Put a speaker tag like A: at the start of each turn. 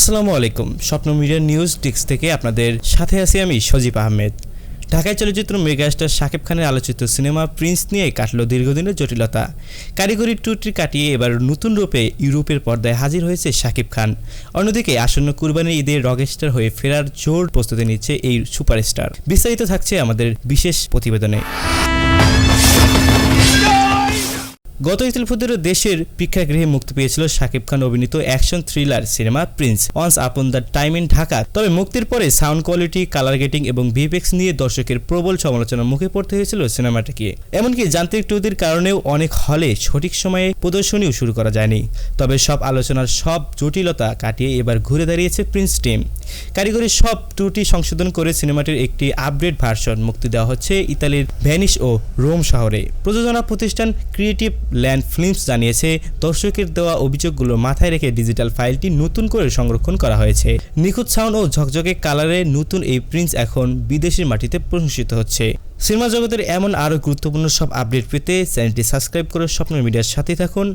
A: আসসালামু আলাইকুম। স্বপ্ন মিডিয়া নিউজ টিক্স থেকে আপনাদের সাথে আছি আমি সজীব আহমেদ। ঢাকায় চলচ্চিত্র মেগাস্টার শাকিব খানের আলোচিত সিনেমা প্রিন্স নিয়ে কাটলো দীর্ঘদিনের জটিলতা। কারিগরি ত্রুটি কাটিয়ে এবার নতুন রূপে ইউরোপের পর্দায় হাজির হয়েছে শাকিব খান। অন্যদিকে আসন্ন কুরবানির ঈদে রকস্টার হয়ে ফেরার জোর প্রস্তুতি নিচ্ছে এই সুপারস্টার। বিস্তারিত থাকছে আমাদের বিশেষ প্রতিবেদনে। গত ঈদ উল ফিতরে দেশের প্রেক্ষাগৃহে মুক্তি পেয়েছিল শাকিব খান অভিনীত action thriller cinema Prince once upon the time in Dhaka. তবে মুক্তির পরে সাউন্ড কোয়ালিটি, কালার গেটিং এবং ভিএফএক্স নিয়ে দর্শকের প্রবল সমালোচনার মুখে পড়তে হয়েছিল সিনেমাটিকে। এমনকি যান্ত্রিক ত্রুটির কারণেও অনেক হলে সঠিক সময়ে প্রদর্শনীও শুরু করা যায়নি। তবে সব আলোচনার সব জটিলতা কাটিয়ে এবার ঘুরে দাঁড়িয়েছে প্রিন্স টিম। কারিগরি সব ত্রুটি সংশোধন করে সিনেমাটির একটি আপডেট ভার্সন মুক্তি দেওয়া হচ্ছে ইতালির ভেনিস ও রোম শহরে। প্রযোজনা প্রতিষ্ঠান ক্রিয়েটিভ ল্যান্ড ফিল্মস জানিয়েছে, দর্শকের দেওয়া অভিযোগগুলো মাথায় রেখে ডিজিটাল ফাইলটি নতুন করে সংরক্ষণ করা হয়েছে। নিখুঁত সাউন্ড ও ঝকঝকে কালারে নতুন এই প্রিন্স এখন বিদেশের মাটিতে প্রশংসিত হচ্ছে। সিনেমা জগতের এমন আরও গুরুত্বপূর্ণ সব আপডেট পেতে চ্যানেলটি সাবস্ক্রাইব করে স্বপ্ন মিডিয়ার সাথে থাকুন।